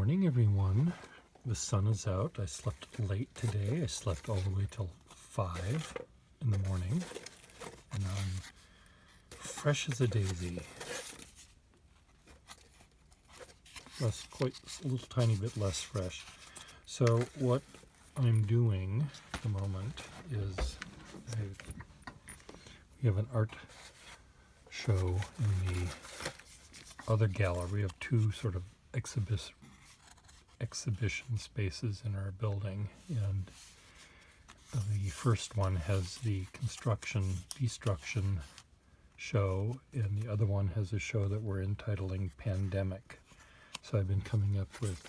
morning, everyone. The sun is out. I slept late today. I slept all the way till 5 in the morning, and I'm fresh as a daisy. Quite a little tiny bit less fresh. So what I'm doing at the moment is we have an art show in the other gallery. We have two sort of exhibition spaces in our building, and the first one has the construction destruction show, and the other one has a show that we're entitling Pandemic. So I've been coming up with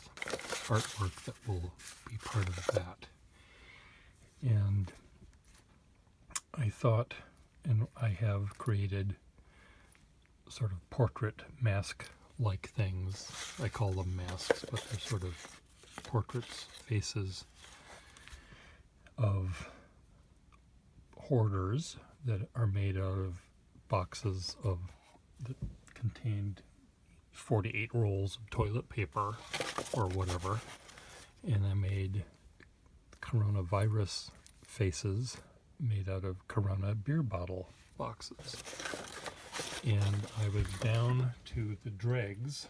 artwork that will be part of that. And I thought, and I have created sort of portrait mask-like things. I call them masks, but they're sort of portraits, faces of hoarders that are made out of boxes that contained 48 rolls of toilet paper or whatever. And I made coronavirus faces made out of Corona beer bottle boxes. And I was down to the dregs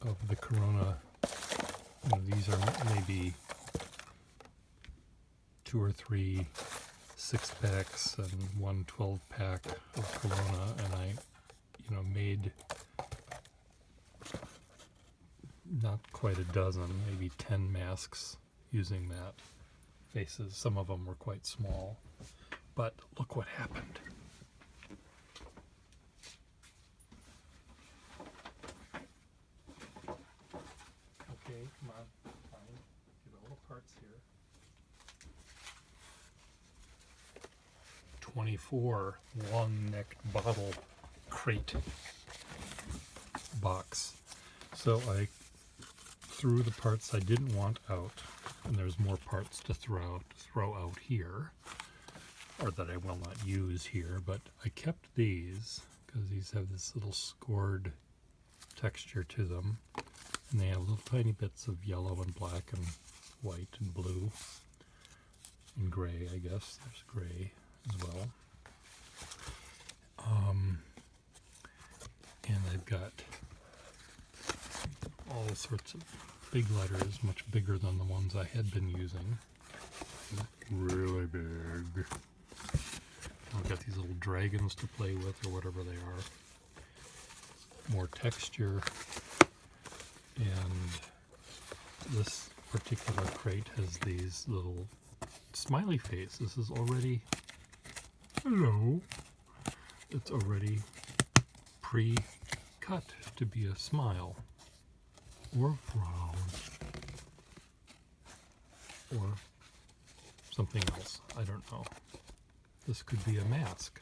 of the Corona. These are maybe 2 or 3 6-packs and 1 12-pack of Corona, and I, made not quite a dozen, maybe 10 masks using that faces. Some of them were quite small, but look what happened. Okay, come on, fine. Get all the parts here. 24 long-necked bottle crate box. So I threw the parts I didn't want out, and there's more parts to throw out here, or that I will not use here, but I kept these because these have this little scored texture to them, and they have little tiny bits of yellow and black and white and blue and gray. I guess there's gray as well. And I've got all sorts of big letters, much bigger than the ones I had been using. Really big. I've got these little dragons to play with, or whatever they are. More texture. And this particular crate has these little smiley face. This is already, hello. It's already pre-cut to be a smile, or frown, or something else. I don't know. This could be a mask.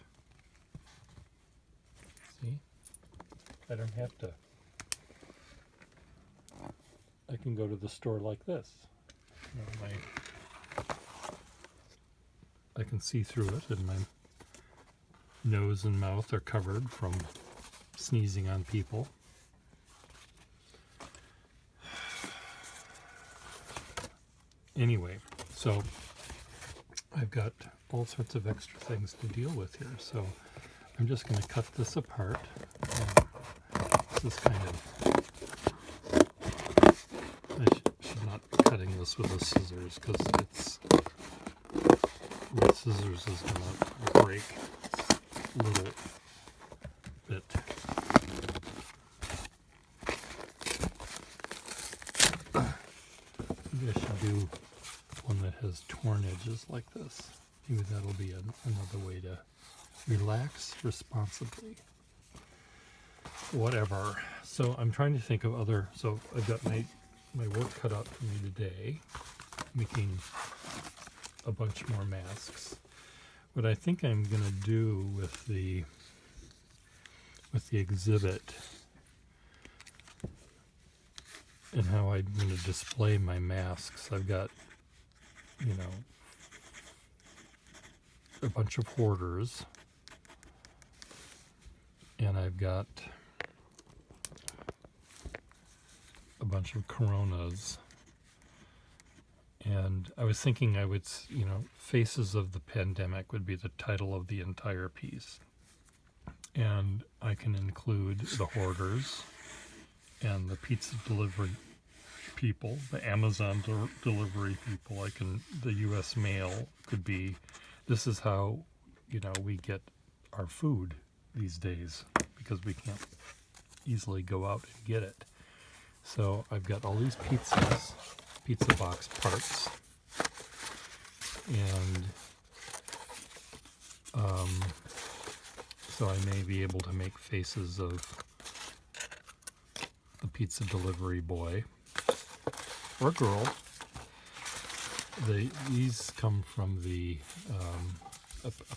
See? I don't have to. I can go to the store like this. I can see through it, and my nose and mouth are covered from sneezing on people. Anyway, so I've got all sorts of extra things to deal with here, so I'm just going to cut this apart. This is kind of, I should not be cutting this with the scissors, because the scissors is going to break a little bit. Maybe I should do one that has torn edges like this. Maybe that'll be another way to relax responsibly. Whatever. So I'm trying to think of other, so I've got my work cut out for me today, making a bunch more masks. What I think I'm going to do with the exhibit, and how I'm going to display my masks, I've got, a bunch of hoarders, and I've got a bunch of Coronas. And I was thinking I would, Faces of the Pandemic would be the title of the entire piece. And I can include the hoarders and the pizza delivery people, the Amazon delivery people. The U.S. mail could be, this is how, we get our food these days because we can't easily go out and get it. So I've got all these pizza box parts, and so I may be able to make faces of the pizza delivery boy or girl. These come from a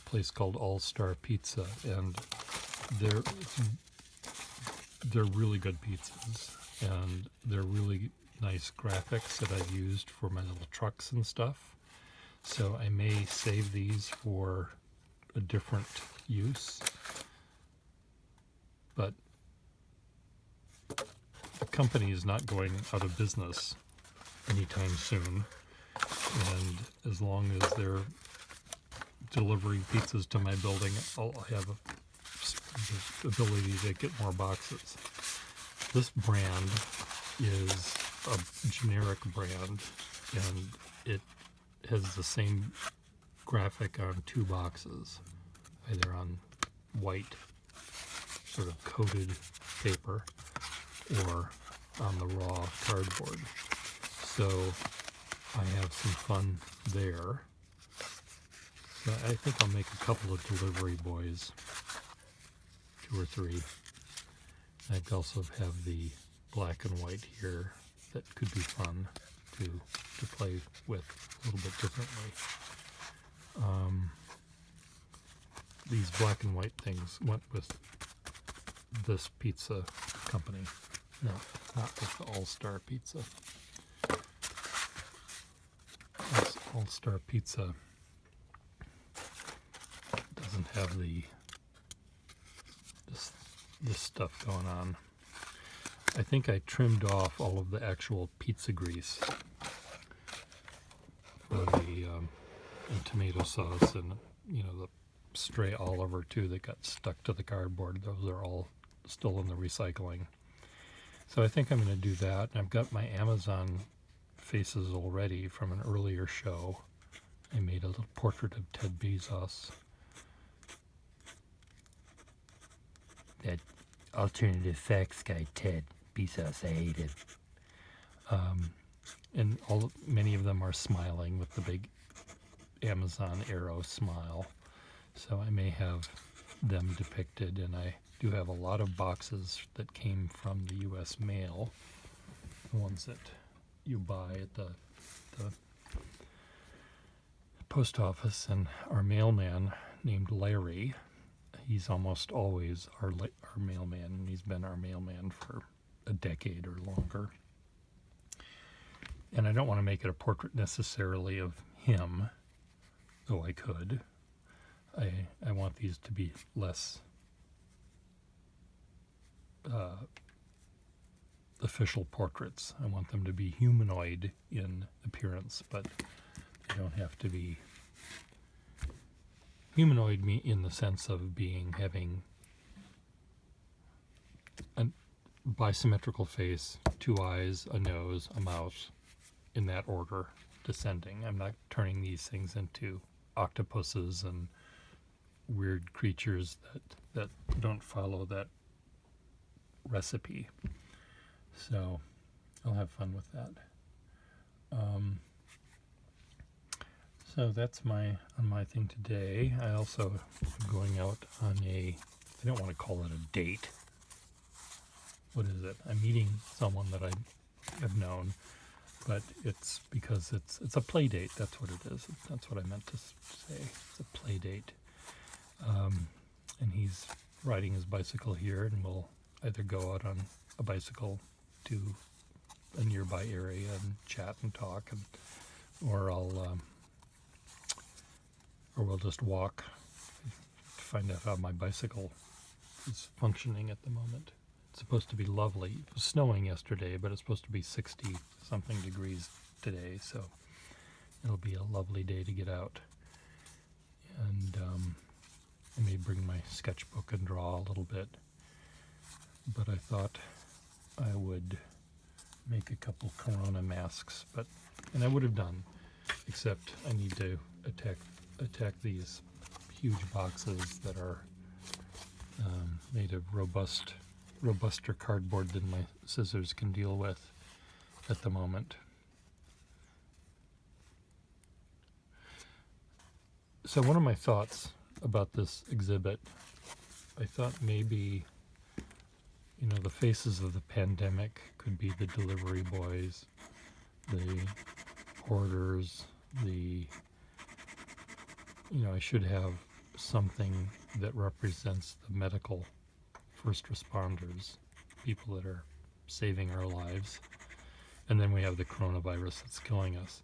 place called All Star Pizza, and they're really good pizzas, and they're really nice graphics that I've used for my little trucks and stuff. So I may save these for a different use, but the company is not going out of business anytime soon, and as long as they're delivering pizzas to my building, I'll have the ability to get more boxes. This brand is a generic brand, and it has the same graphic on two boxes, either on white sort of coated paper or on the raw cardboard. So I have some fun there. So I think I'll make a couple of delivery boys, 2 or 3. I also have the black and white here that could be fun to play with a little bit differently. These black and white things went with this pizza company. No, not with the All Star Pizza. This All Star Pizza doesn't have this stuff going on. I think I trimmed off all of the actual pizza grease for the and tomato sauce, and the stray Oliver too that got stuck to the cardboard. Those are all still in the recycling. So I think I'm going to do that. And I've got my Amazon faces already from an earlier show. I made a little portrait of Ted Bezos. That alternative facts guy, Ted Bezos, I hate it. And many of them are smiling with the big Amazon arrow smile. So I may have them depicted, and I do have a lot of boxes that came from the U.S. mail, the ones that you buy at the post office, and our mailman named Larry, he's almost always our mailman, and he's been our mailman for a decade or longer. And I don't want to make it a portrait necessarily of him, though I could. I want these to be less official portraits. I want them to be humanoid in appearance, but they don't have to be humanoid in the sense of having a bisymmetrical face, 2 eyes, a nose, a mouth, in that order, descending. I'm not turning these things into octopuses and weird creatures that don't follow that recipe. So I'll have fun with that. So that's my thing today. I also am going out on I don't want to call it a date. What is it? I'm meeting someone that I have known, but it's because it's a play date. That's what it is. That's what I meant to say. It's a play date. And he's riding his bicycle here, and we'll either go out on a bicycle to a nearby area and chat and talk, or we'll just walk to find out how my bicycle is functioning at the moment. It's supposed to be lovely. It was snowing yesterday, but it's supposed to be 60 something degrees today, so it'll be a lovely day to get out. And I may bring my sketchbook and draw a little bit, but I thought I would make a couple Corona masks, and I would have done, except I need to attack these huge boxes that are made of robuster cardboard than my scissors can deal with at the moment. So one of my thoughts about this exhibit, I thought maybe, the faces of the pandemic could be the delivery boys, the hoarders, I should have something that represents the medical first responders, people that are saving our lives. And then we have the coronavirus that's killing us.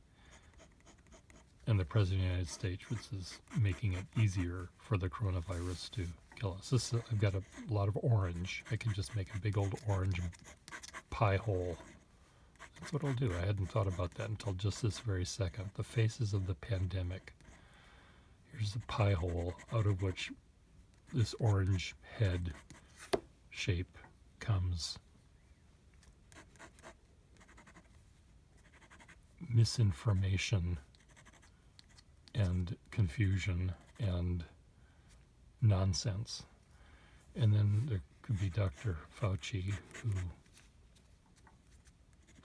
And the President of the United States, which is making it easier for the coronavirus to kill us. I've got a lot of orange. I can just make a big old orange pie hole. That's what I'll do. I hadn't thought about that until just this very second. The faces of the pandemic. Here's a pie hole out of which this orange head shape comes. Misinformation and confusion and nonsense. And then there could be Dr. Fauci, who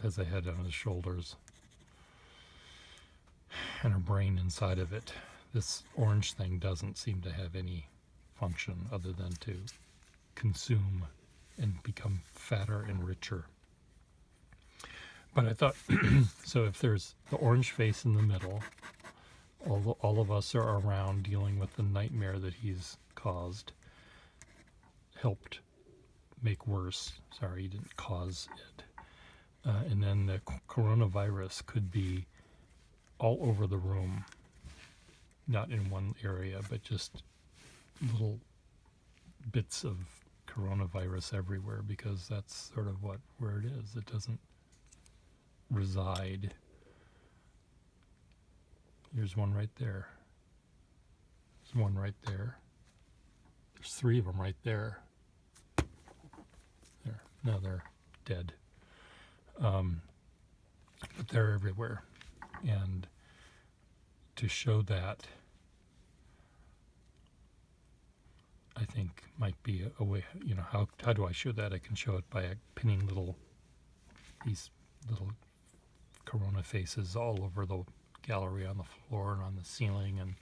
has a head on his shoulders and a brain inside of it. This orange thing doesn't seem to have any function other than to consume and become fatter and richer. But I thought, so if there's the orange face in the middle, all of us are around dealing with the nightmare that he's caused, helped make worse. Sorry, he didn't cause it. And then the coronavirus could be all over the room, not in one area, but just little bits of coronavirus everywhere, because that's sort of where it is. It doesn't reside. Here's one right there. There's one right there. There's three of them right there. There. No, they're dead. But they're everywhere. And to show that, I think might be a way, how do I show that? I can show it by pinning these little corona faces all over the gallery, on the floor and on the ceiling, and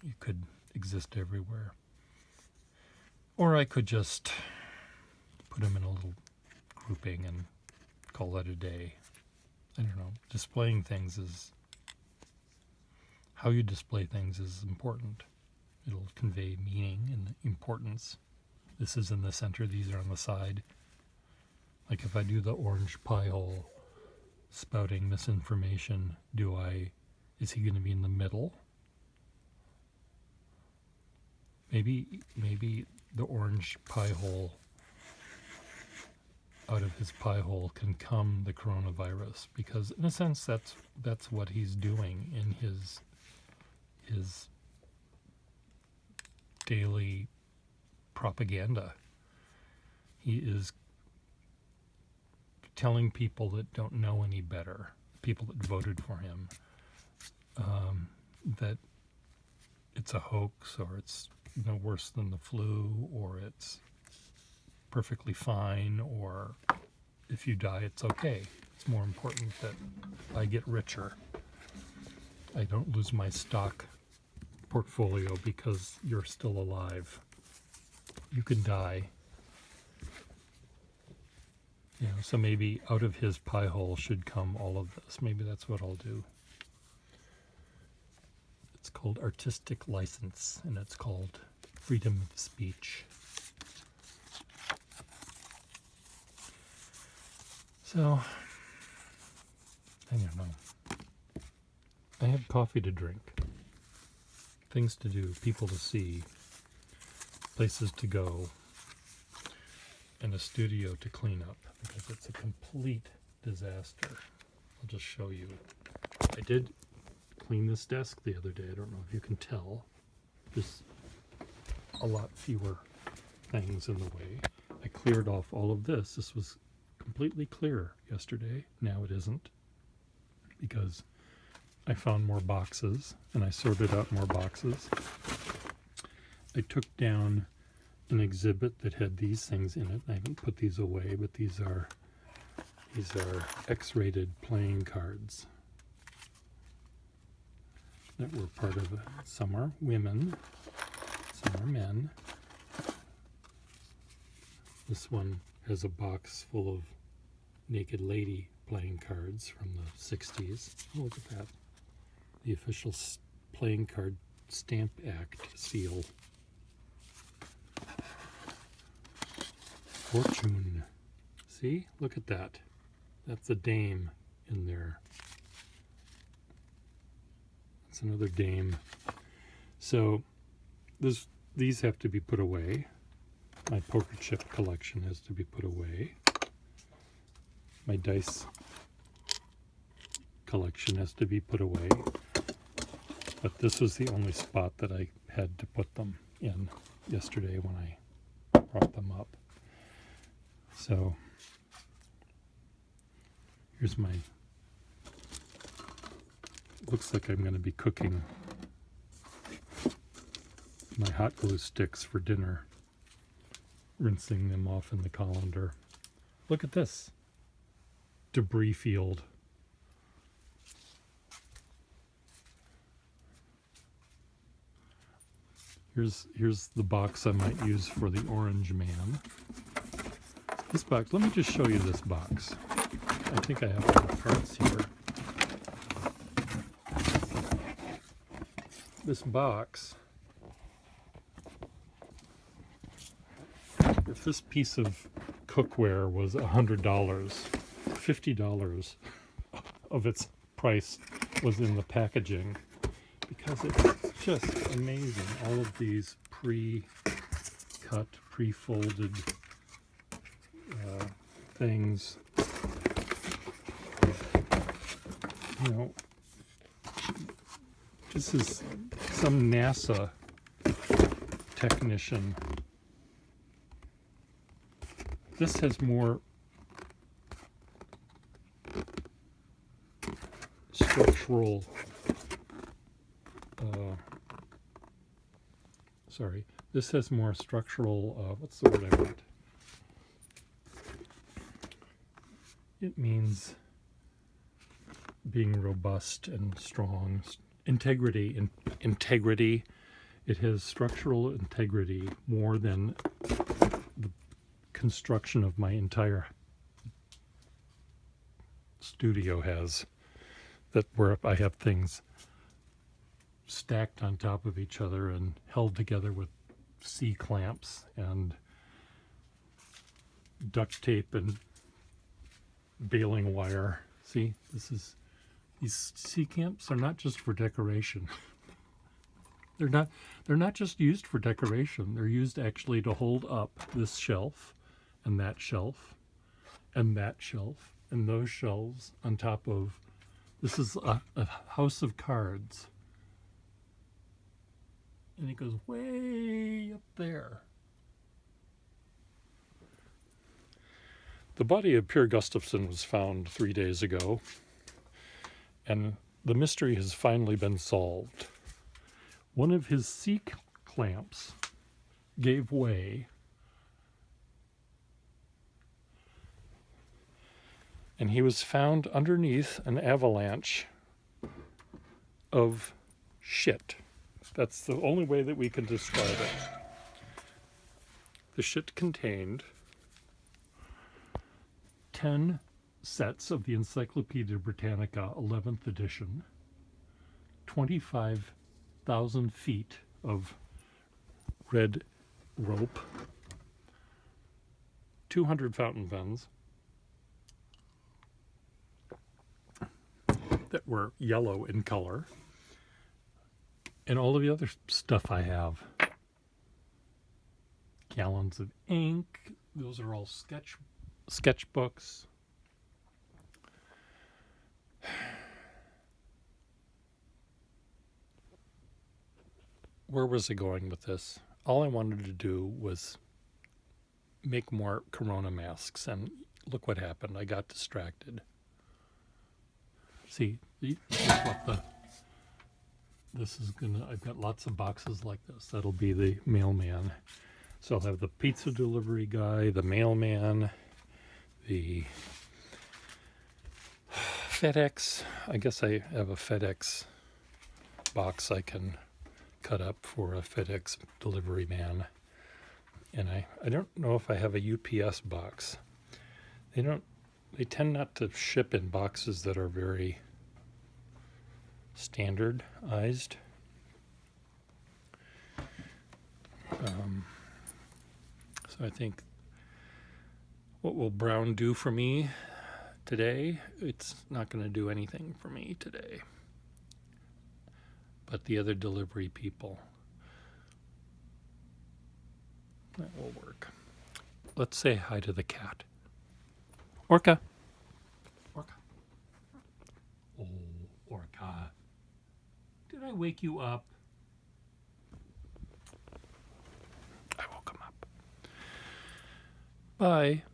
you could exist everywhere. Or I could just put them in a little grouping and call that a day. I don't know. Displaying things how you display things is important. It'll convey meaning and importance. This is in the center, these are on the side. Like if I do the orange pie hole spouting misinformation, is he going to be in the middle? Maybe the orange pie hole, out of his pie hole can come the coronavirus, because in a sense that's what he's doing in his daily propaganda. He is telling people that don't know any better, people that voted for him, that it's a hoax, or it's no worse than the flu, or it's perfectly fine, or if you die, it's okay. It's more important that I get richer. I don't lose my stock portfolio because you're still alive. You can die. So maybe out of his pie hole should come all of this. Maybe that's what I'll do. It's called artistic license, and it's called freedom of speech. So, I don't know. I have coffee to drink, things to do, people to see, places to go. and a studio to clean up because it's a complete disaster. I'll just show you. I did clean this desk the other day. I don't know if you can tell. There's a lot fewer things in the way. I cleared off all of this. This was completely clear yesterday. Now it isn't, because I found more boxes and I sorted out more boxes. I took down an exhibit that had these things in it. I haven't put these away, but these are X-rated playing cards that were part of it. Some are women, some are men. This one has a box full of naked lady playing cards from the 60s. Oh, look at that. The official Playing Card Stamp Act seal. Fortune. See? Look at that. That's a dame in there. That's another dame. So these have to be put away. My poker chip collection has to be put away. My dice collection has to be put away. But this was the only spot that I had to put them in yesterday when I brought them up. So here's my, looks like I'm going to be cooking my hot glue sticks for dinner, rinsing them off in the colander. Look at this debris field. Here's the box I might use for the Orange Man. This box, let me just show you this box. I think I have all the parts here. This box, if this piece of cookware was $100, $50 of its price was in the packaging, because it's just amazing. All of these pre-cut, pre-folded things. You know, this is some NASA technician. This has more structural, this has more structural, what's the word I want? It means being robust and strong. Integrity. Integrity. It has structural integrity more than the construction of my entire studio has. That where I have things stacked on top of each other and held together with C-clamps and duct tape and baling wire. See, these C-clamps are not just for decoration. They're not just used for decoration. They're used actually to hold up this shelf and that shelf and that shelf and those shelves on top of. This is a house of cards. And it goes way up there. The body of Pierre Gustafson was found 3 days ago, and the mystery has finally been solved. One of his C-clamps gave way, and he was found underneath an avalanche of shit. That's the only way that we can describe it. The shit contained 10 sets of the Encyclopedia Britannica 11th edition, 25,000 feet of red rope, 200 fountain pens that were yellow in color, and all of the other stuff I have. Gallons of ink, those are all sketchbooks. Where was I going with this? All I wanted to do was make more corona masks, and look what happened. I got distracted. See, this is gonna, I've got lots of boxes like this. That'll be the mailman. So I'll have the pizza delivery guy, the mailman, the FedEx. I guess I have a FedEx box I can cut up for a FedEx delivery man. And I don't know if I have a UPS box. They tend not to ship in boxes that are very standardized. So I think, what will brown do for me today? It's not going to do anything for me today. But the other delivery people, that will work. Let's say hi to the cat. Orca. Orca. Oh, Orca. Did I wake you up? I woke him up. Bye.